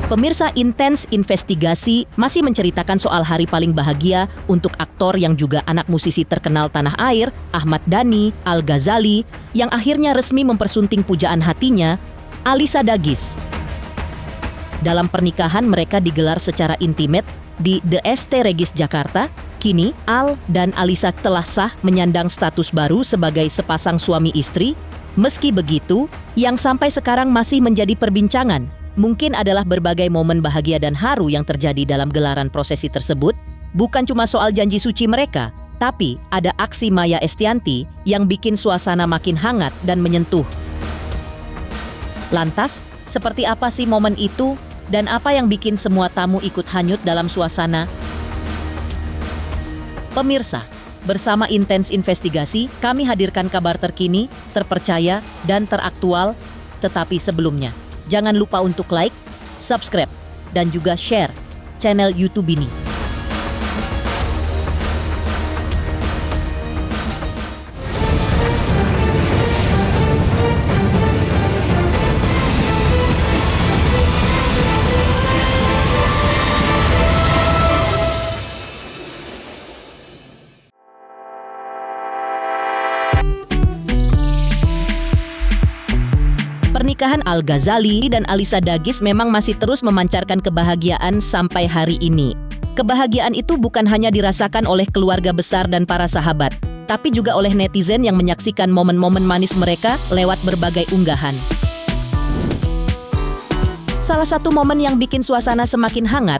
Pemirsa, Intens Investigasi masih menceritakan soal hari paling bahagia untuk aktor yang juga anak musisi terkenal tanah air, Ahmad Dhani Al-Ghazali, yang akhirnya resmi mempersunting pujaan hatinya, Alisa Dagis. Dalam pernikahan mereka digelar secara intimate di The ST Regis Jakarta. Kini, Al dan Alisa telah sah menyandang status baru sebagai sepasang suami istri. Meski begitu, yang sampai sekarang masih menjadi perbincangan mungkin adalah berbagai momen bahagia dan haru yang terjadi dalam gelaran prosesi tersebut. Bukan cuma soal janji suci mereka, tapi ada aksi Maya Estianty yang bikin suasana makin hangat dan menyentuh. Lantas, seperti apa sih momen itu dan apa yang bikin semua tamu ikut hanyut dalam suasana? Pemirsa, bersama Intens Investigasi, kami hadirkan kabar terkini, terpercaya, dan teraktual. Tetapi sebelumnya, jangan lupa untuk like, subscribe, dan juga share channel YouTube ini. Pernikahan Al-Ghazali dan Alisa Dagis memang masih terus memancarkan kebahagiaan sampai hari ini. Kebahagiaan itu bukan hanya dirasakan oleh keluarga besar dan para sahabat, tapi juga oleh netizen yang menyaksikan momen-momen manis mereka lewat berbagai unggahan. Salah satu momen yang bikin suasana semakin hangat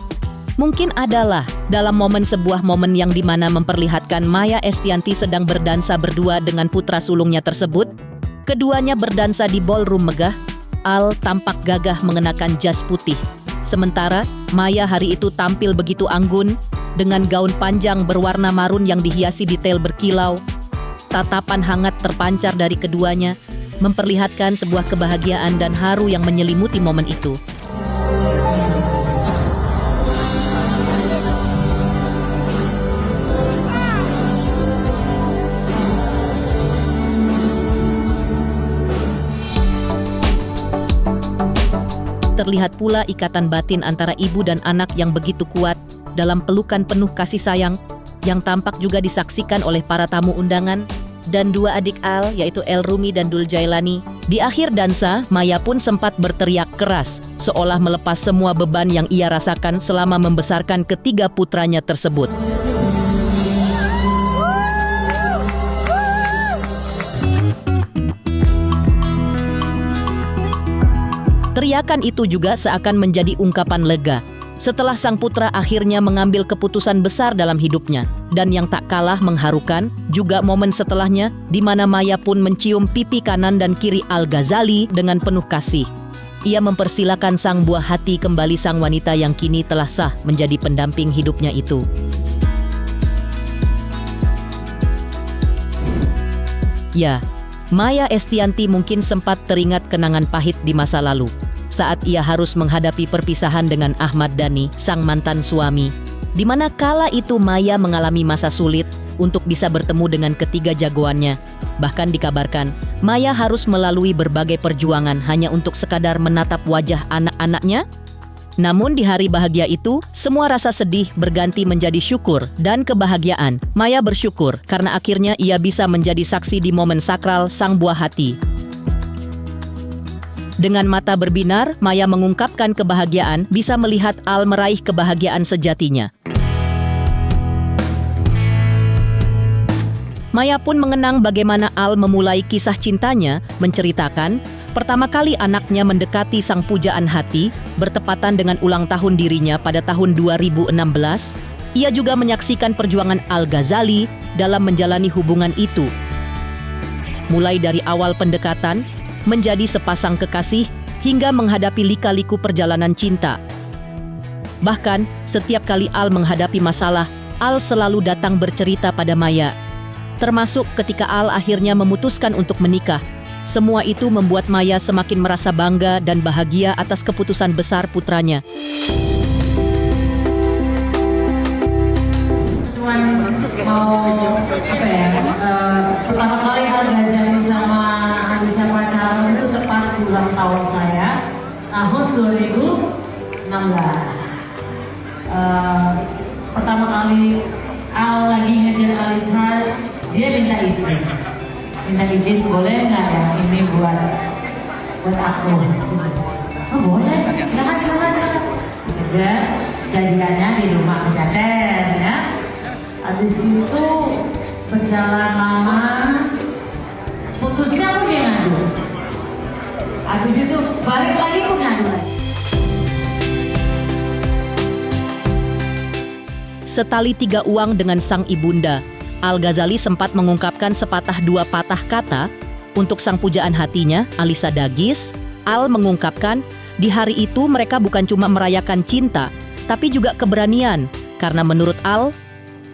mungkin adalah dalam sebuah momen yang dimana memperlihatkan Maya Estianty sedang berdansa berdua dengan putra sulungnya tersebut. Keduanya berdansa di ballroom megah. Al tampak gagah mengenakan jas putih. Sementara Maya hari itu tampil begitu anggun dengan gaun panjang berwarna marun yang dihiasi detail berkilau. Tatapan hangat terpancar dari keduanya, memperlihatkan sebuah kebahagiaan dan haru yang menyelimuti momen itu. Terlihat pula ikatan batin antara ibu dan anak yang begitu kuat dalam pelukan penuh kasih sayang yang tampak juga disaksikan oleh para tamu undangan dan dua adik Al, yaitu El Rumi dan Dul Jailani. Di akhir dansa, Maya pun sempat berteriak keras seolah melepas semua beban yang ia rasakan selama membesarkan ketiga putranya tersebut. Teriakan itu juga seakan menjadi ungkapan lega setelah sang putra akhirnya mengambil keputusan besar dalam hidupnya. Dan yang tak kalah mengharukan juga momen setelahnya di mana Maya pun mencium pipi kanan dan kiri Al-Ghazali dengan penuh kasih. Ia mempersilakan sang buah hati kembali sang wanita yang kini telah sah menjadi pendamping hidupnya itu. Ya, Maya Estianty mungkin sempat teringat kenangan pahit di masa lalu saat ia harus menghadapi perpisahan dengan Ahmad Dhani, sang mantan suami, di mana kala itu Maya mengalami masa sulit untuk bisa bertemu dengan ketiga jagoannya. Bahkan dikabarkan, Maya harus melalui berbagai perjuangan hanya untuk sekadar menatap wajah anak-anaknya. Namun di hari bahagia itu, semua rasa sedih berganti menjadi syukur dan kebahagiaan. Maya bersyukur karena akhirnya ia bisa menjadi saksi di momen sakral sang buah hati. Dengan mata berbinar, Maya mengungkapkan kebahagiaan bisa melihat Al meraih kebahagiaan sejatinya. Maya pun mengenang bagaimana Al memulai kisah cintanya, menceritakan pertama kali anaknya mendekati sang pujaan hati, bertepatan dengan ulang tahun dirinya pada tahun 2016. Ia juga menyaksikan perjuangan Al-Ghazali dalam menjalani hubungan itu. Mulai dari awal pendekatan, menjadi sepasang kekasih, hingga menghadapi lika-liku perjalanan cinta. Bahkan, setiap kali Al menghadapi masalah, Al selalu datang bercerita pada Maya. Termasuk ketika Al akhirnya memutuskan untuk menikah. Semua itu membuat Maya semakin merasa bangga dan bahagia atas keputusan besar putranya. Pertama kali Al-Ghazali sama Alisa pacaran itu tepat di ulang tahun saya tahun 2016. Pertama kali Al lagi ngejar Alisa, dia minta izin boleh nggak ya ini buat aku. Oh boleh, silakan. Kejar jadiannya di rumah Jaten ya. Habis itu berjalan lama, putusnya pun dia ngadu. Habis itu balik lagi pun ngadu lagi. Setali tiga uang dengan sang ibunda, Al-Ghazali sempat mengungkapkan sepatah dua patah kata untuk sang pujaan hatinya, Alisa Dagis. Al mengungkapkan, di hari itu mereka bukan cuma merayakan cinta, tapi juga keberanian. Karena menurut Al,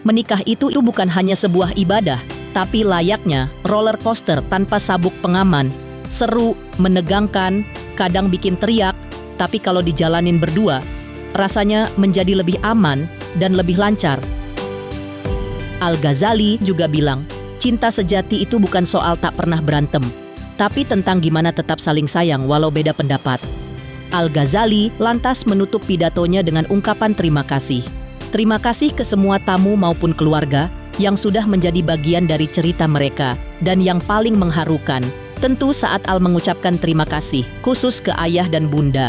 menikah itu bukan hanya sebuah ibadah, tapi layaknya roller coaster tanpa sabuk pengaman. Seru, menegangkan, kadang bikin teriak, tapi kalau dijalanin berdua, rasanya menjadi lebih aman dan lebih lancar. Al-Ghazali juga bilang, cinta sejati itu bukan soal tak pernah berantem, tapi tentang gimana tetap saling sayang walau beda pendapat. Al-Ghazali lantas menutup pidatonya dengan ungkapan terima kasih. Terima kasih ke semua tamu maupun keluarga yang sudah menjadi bagian dari cerita mereka. Dan yang paling mengharukan, tentu saat Al mengucapkan terima kasih, khusus ke ayah dan bunda,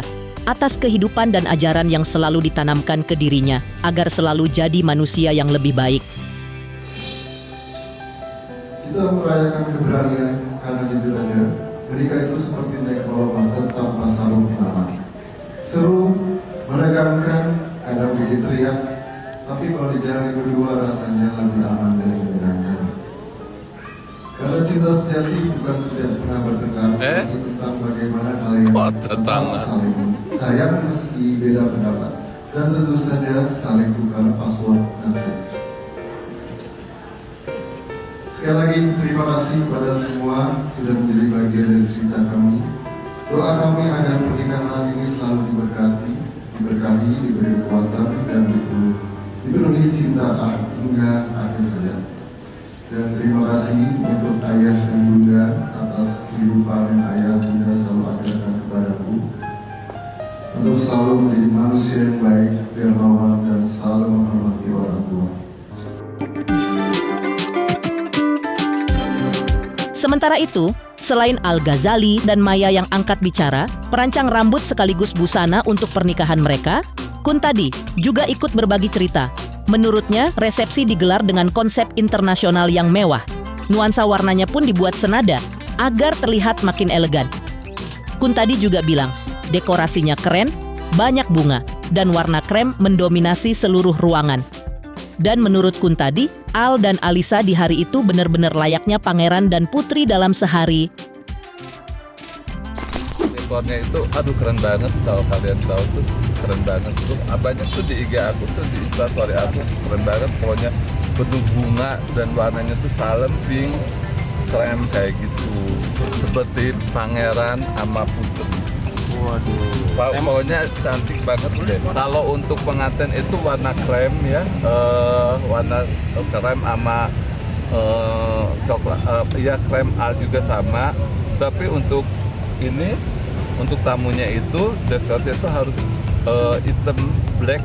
atas kehidupan dan ajaran yang selalu ditanamkan ke dirinya, agar selalu jadi manusia yang lebih baik. Kita merayakan keberanian karena jujur aja, menikah itu seperti naik roller coaster tanpa sabuk pengaman. Seru, menegangkan, kadang bikin teriak, tapi kalau dijalani berdua rasanya lebih aman dan menyenangkan. Karena cinta sejati bukan tidak pernah bertengkar, tapi tentang bagaimana kalian tetap saling sayang meski beda pendapat, dan tentu saja saling tukar password Netflix. Sekali lagi terima kasih kepada semua sudah menjadi bagian dari cerita kami. Doa kami agar pernikahan ini selalu diberkahi, diberi kekuatan dan dipenuhi cinta hingga akhir hayat. Dan terima kasih untuk ayah dan bunda atas kehidupan yang ayah dan bunda selalu ajarkan kepadaku, untuk selalu menjadi manusia yang baik, dermawan, dan selalu menghormati orang tua. Sementara itu, selain Al-Ghazali dan Maya yang angkat bicara, perancang rambut sekaligus busana untuk pernikahan mereka, Kuntadi juga ikut berbagi cerita. Menurutnya, resepsi digelar dengan konsep internasional yang mewah. Nuansa warnanya pun dibuat senada, agar terlihat makin elegan. Kuntadi juga bilang, dekorasinya keren, banyak bunga, dan warna krem mendominasi seluruh ruangan. Dan menurut Kuntadi, Al dan Alisa di hari itu benar-benar layaknya pangeran dan putri dalam sehari. Dekornya itu, aduh keren banget, kalau kalian tahu tuh keren banget tuh. Banyak tuh di IG aku tuh, di Instastory aku, keren banget pokoknya, penuh bunga dan warnanya tuh salem, pink, krem kayak gitu, seperti pangeran sama putri. Waduh, pokoknya cantik banget deh. Kalau untuk pengantin itu warna krem ya, warna krem sama coklat, ya krem al juga sama. Tapi untuk ini, untuk tamunya itu dress-nya itu harus hitam, black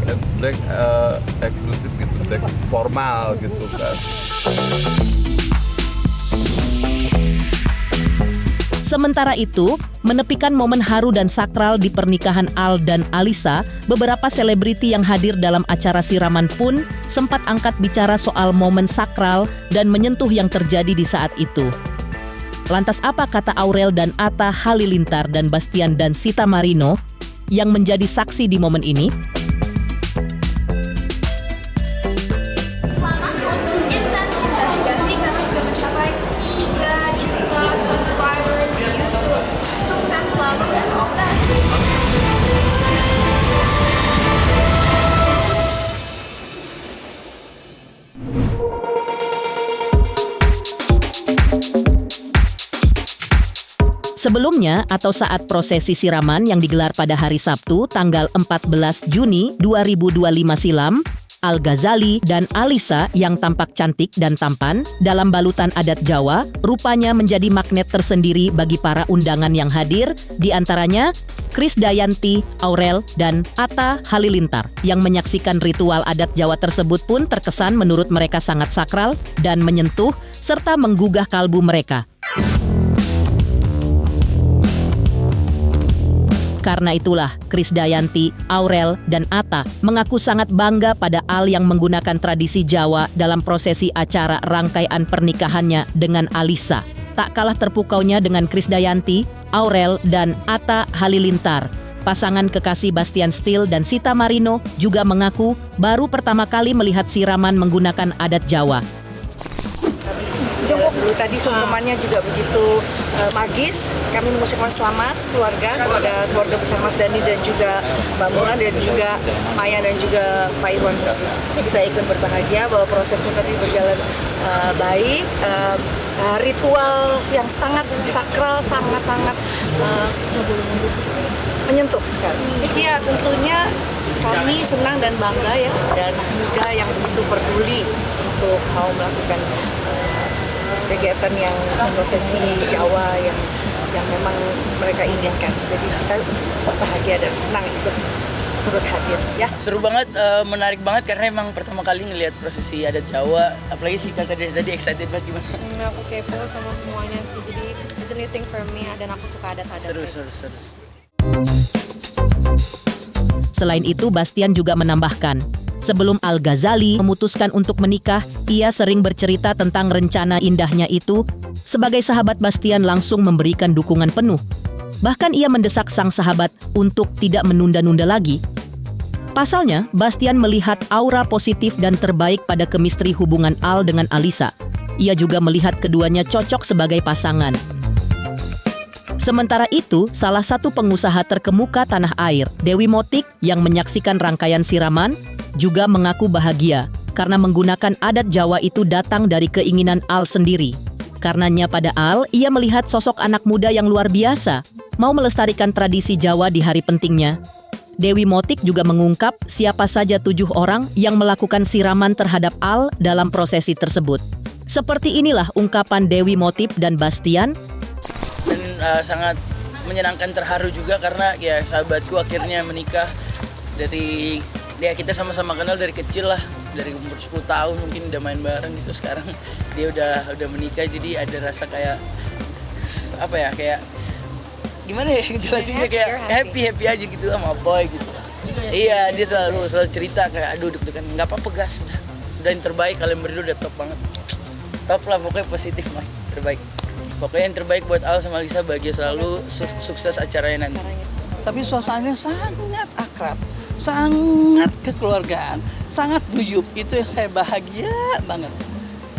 eksklusif gitu, black formal gitu kan. Sementara itu, menepikan momen haru dan sakral di pernikahan Al dan Alisa, beberapa selebriti yang hadir dalam acara siraman pun sempat angkat bicara soal momen sakral dan menyentuh yang terjadi di saat itu. Lantas apa kata Aurel dan Atta Halilintar dan Bastian dan Sita Marino yang menjadi saksi di momen ini? Selamat untuk Intens Investigasi karena sudah mencapai 3 juta subscribers di YouTube. Sukses selalu dan all the best. Sebelumnya atau saat prosesi siraman yang digelar pada hari Sabtu tanggal 14 Juni 2025 silam, Al-Ghazali, dan Alisa yang tampak cantik dan tampan dalam balutan adat Jawa rupanya menjadi magnet tersendiri bagi para undangan yang hadir, di antaranya Krisdayanti, Aurel, dan Atta Halilintar. Yang menyaksikan ritual adat Jawa tersebut pun terkesan menurut mereka sangat sakral dan menyentuh serta menggugah kalbu mereka. Karena itulah, Krisdayanti, Aurel, dan Atta mengaku sangat bangga pada Al yang menggunakan tradisi Jawa dalam prosesi acara rangkaian pernikahannya dengan Alisa. Tak kalah terpukaunya dengan Krisdayanti, Aurel, dan Atta Halilintar. Pasangan kekasih Bastian Steele dan Sita Marino juga mengaku baru pertama kali melihat siraman menggunakan adat Jawa. Dulu tadi sungkemannya juga begitu magis. Kami mengucapkan selamat sekeluarga kepada keluarga besar Mas Dani dan juga Mbak Mulan dan juga Maya dan juga Pak Irwan Muslim. Kita ikut berbahagia bahwa prosesnya tadi berjalan baik. Ritual yang sangat sakral, sangat menyentuh sekali. Ya tentunya kami senang dan bangga ya, dan muda yang begitu peduli untuk mau melakukan kegiatan yang prosesi Jawa yang memang mereka inginkan. Jadi kita bahagia dan senang ikut turut hadir ya. Seru banget, menarik banget karena emang pertama kali ngelihat prosesi adat Jawa. Apalagi sih Kak tadi excited banget gimana? Aku kepo sama semuanya sih, jadi it's a new thing for me dan aku suka adat-adat. Seru. Selain itu, Bastian juga menambahkan, sebelum Al-Ghazali memutuskan untuk menikah, ia sering bercerita tentang rencana indahnya itu. Sebagai sahabat, Bastian langsung memberikan dukungan penuh. Bahkan ia mendesak sang sahabat untuk tidak menunda-nunda lagi. Pasalnya, Bastian melihat aura positif dan terbaik pada kemistri hubungan Al dengan Alisa. Ia juga melihat keduanya cocok sebagai pasangan. Sementara itu, salah satu pengusaha terkemuka tanah air, Dewi Motik, yang menyaksikan rangkaian siraman, juga mengaku bahagia karena menggunakan adat Jawa itu datang dari keinginan Al sendiri. Karenanya pada Al, ia melihat sosok anak muda yang luar biasa, mau melestarikan tradisi Jawa di hari pentingnya. Dewi Motik juga mengungkap siapa saja 7 orang yang melakukan siraman terhadap Al dalam prosesi tersebut. Seperti inilah ungkapan Dewi Motik dan Bastian. Dan sangat menyenangkan, terharu juga karena ya sahabatku akhirnya menikah. Dari ya kita sama-sama kenal dari kecil lah, dari umur 10 tahun mungkin udah main bareng gitu. Sekarang dia udah menikah, jadi ada rasa kayak apa ya, kayak gimana ya jelasinnya, kayak happy aja gitu sama boy gitu. Iya, dia selalu cerita kayak aduh deg-degan, nggak apa-apa gas, udah yang terbaik, kalian berdua udah top banget, top lah pokoknya, positif mah, terbaik. Pokoknya yang terbaik buat Al sama Lisa, bahagia selalu, sukses acaranya nanti. Tapi suasananya sangat akrab, sangat kekeluargaan, sangat guyup. Itu yang saya bahagia banget.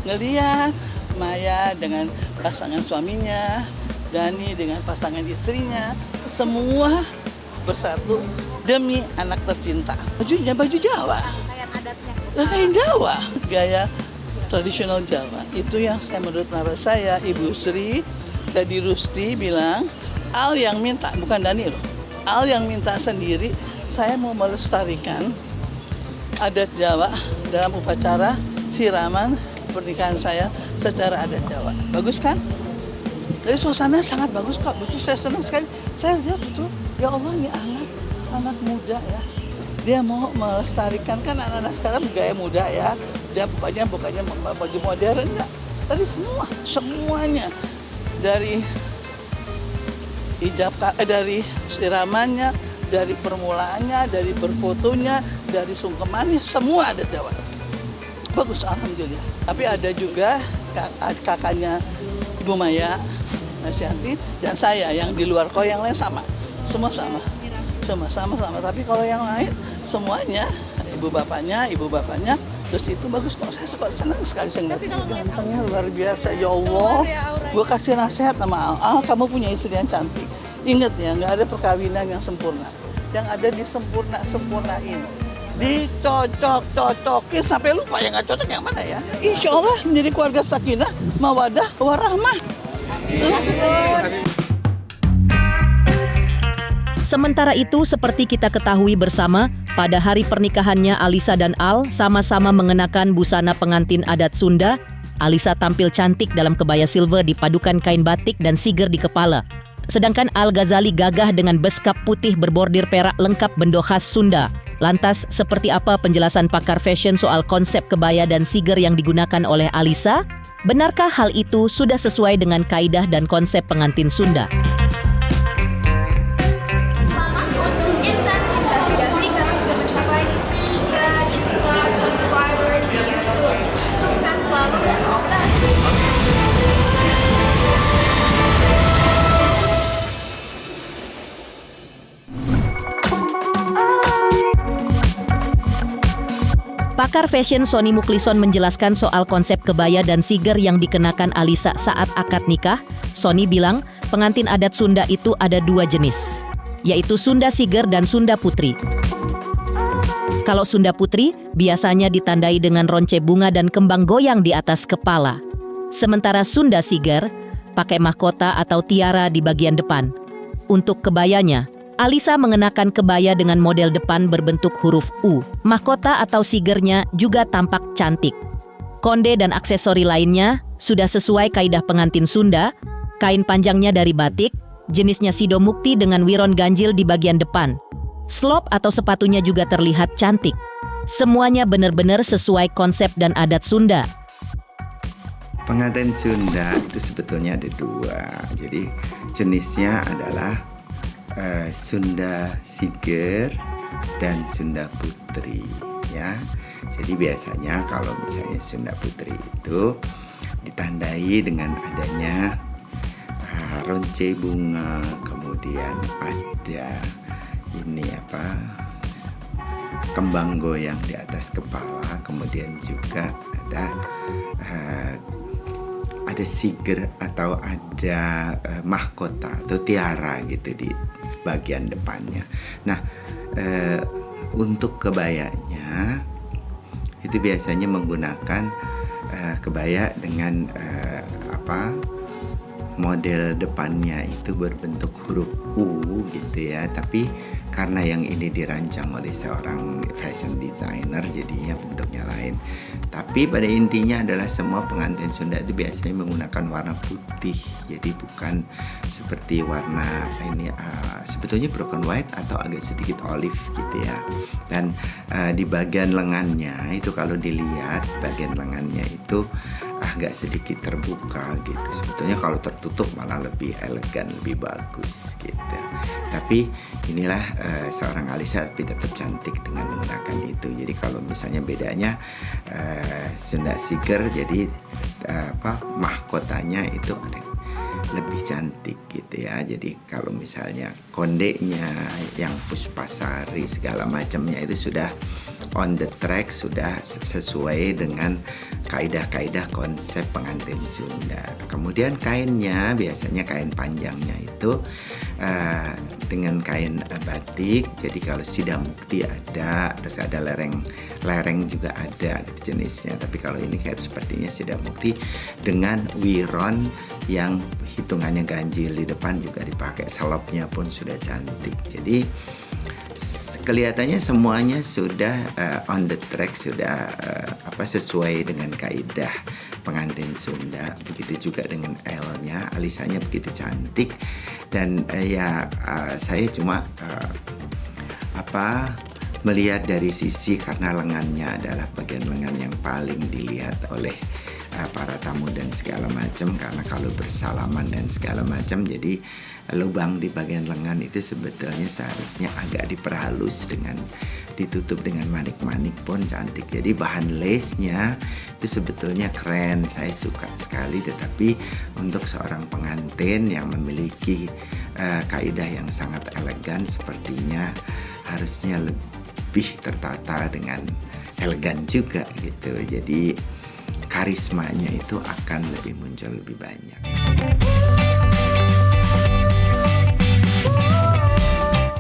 Ngelihat Maya dengan pasangan suaminya, Dani dengan pasangan istrinya, semua bersatu demi anak tercinta. Bajunya baju Jawa, rangkaian Jawa, gaya tradisional Jawa. Itu yang saya, menurut pendapat saya, Ibu Sri Dadi Rusti bilang, Al yang minta, bukan Dani loh. Al yang minta sendiri, saya mau melestarikan adat Jawa dalam upacara siraman pernikahan saya secara adat Jawa. Bagus kan? Jadi suasananya sangat bagus kok. Betul, saya senang sekali. Saya lihat betul, ya Allah, ini anak muda ya. Dia mau melestarikan, kan anak-anak sekarang gaya muda ya. Dia bukannya baju modern enggak. Tadi semuanya dari dari siramannya, dari permulaannya, dari berfotonya, dari sungkemannya, semua ada Jawa. Bagus, alhamdulillah. Tapi ada juga kakaknya Ibu Maya, Nasianti, dan saya yang di luar. Kalau yang lain sama, semua sama. Tapi kalau yang lain semuanya ibu bapaknya, terus itu bagus kok. Saya senang sekali saya ngeliat. Gantengnya luar biasa, ya Allah. Gue kasih nasihat sama Al, kamu punya istri yang cantik. Ingat ya, nggak ada perkawinan yang sempurna. Yang ada disempurnain. Dicocok-cocokin sampai lupa yang nggak cocok yang mana ya. Insya Allah menjadi keluarga sakinah, mawadah, warahmah. Sementara itu, seperti kita ketahui bersama, pada hari pernikahannya Alisa dan Al sama-sama mengenakan busana pengantin adat Sunda. Alisa tampil cantik dalam kebaya silver dipadukan kain batik dan siger di kepala. Sedangkan Al-Ghazali gagah dengan beskap putih berbordir perak lengkap bendo khas Sunda. Lantas, seperti apa penjelasan pakar fashion soal konsep kebaya dan siger yang digunakan oleh Alisa? Benarkah hal itu sudah sesuai dengan kaidah dan konsep pengantin Sunda? Semangat untuk intens investigasi karena sudah mencapai 3 juta subscribers di YouTube. Sukses selalu dan all the best. Pakar fashion Sony Muklison menjelaskan soal konsep kebaya dan siger yang dikenakan Alisa saat akad nikah. Sony bilang, pengantin adat Sunda itu ada 2 jenis, yaitu Sunda Siger dan Sunda Putri. Kalau Sunda Putri, biasanya ditandai dengan ronce bunga dan kembang goyang di atas kepala. Sementara Sunda Siger, pakai mahkota atau tiara di bagian depan. Untuk kebayanya, Alisa mengenakan kebaya dengan model depan berbentuk huruf U. Mahkota atau sigernya juga tampak cantik. Konde dan aksesori lainnya sudah sesuai kaidah pengantin Sunda. Kain panjangnya dari batik, jenisnya sido mukti dengan wiron ganjil di bagian depan. Slop atau sepatunya juga terlihat cantik. Semuanya benar-benar sesuai konsep dan adat Sunda. Pengantin Sunda itu sebetulnya ada 2. Jadi jenisnya adalah Sunda Siger dan Sunda Putri, ya. Jadi biasanya kalau misalnya Sunda Putri itu ditandai dengan adanya ronce bunga, kemudian ada kembang goyang di atas kepala, kemudian juga ada siger atau ada mahkota atau tiara gitu di bagian depannya. Nah, untuk kebayanya itu biasanya menggunakan kebaya dengan model depannya itu berbentuk huruf U gitu ya. Tapi karena yang ini dirancang oleh seorang fashion designer, jadinya bentuknya lain. Tapi pada intinya adalah semua pengantin Sunda itu biasanya menggunakan warna putih. Jadi bukan seperti warna ini sebetulnya broken white atau agak sedikit olive gitu ya. Dan di bagian lengannya itu kalau dilihat bagian lengannya itu agak sedikit terbuka gitu. Sebetulnya kalau tertutup malah lebih elegan, lebih bagus gitu. Tapi inilah seorang Alisa tetap cantik dengan menggunakan itu. Jadi kalau misalnya bedanya Sunda Siger, jadi mahkotanya itu lebih cantik gitu ya. Jadi kalau misalnya kondenya yang Puspasari segala macamnya itu sudah on the track, sudah sesuai dengan kaidah-kaidah konsep pengantin Sunda. Kemudian kainnya biasanya kain panjangnya itu dengan kain batik. Jadi kalau sida mukti ada, terus ada lereng juga ada gitu jenisnya. Tapi kalau ini kayak sepertinya sida mukti dengan wiron yang hitungannya ganjil di depan juga dipakai. Selopnya pun sudah cantik. Jadi kelihatannya semuanya sudah on the track, sudah sesuai dengan kaidah pengantin Sunda. Begitu juga dengan L-nya, Alisanya begitu cantik. Dan saya cuma melihat dari sisi karena lengannya adalah bagian lengan yang paling dilihat oleh para tamu dan segala macam, karena kalau bersalaman dan segala macam, jadi lubang di bagian lengan itu sebetulnya seharusnya agak diperhalus dengan ditutup dengan manik-manik pun cantik. Jadi bahan lace-nya itu sebetulnya keren, saya suka sekali. Tetapi untuk seorang pengantin yang memiliki kaidah yang sangat elegan, sepertinya harusnya lebih tertata dengan elegan juga gitu. Jadi karismanya itu akan lebih muncul lebih banyak.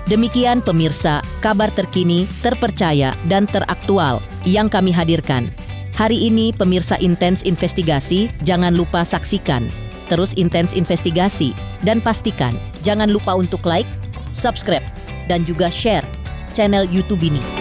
Demikian pemirsa, kabar terkini, terpercaya, dan teraktual yang kami hadirkan. Hari ini pemirsa Intens Investigasi, jangan lupa saksikan. Terus Intens Investigasi, dan pastikan jangan lupa untuk like, subscribe, dan juga share channel YouTube ini.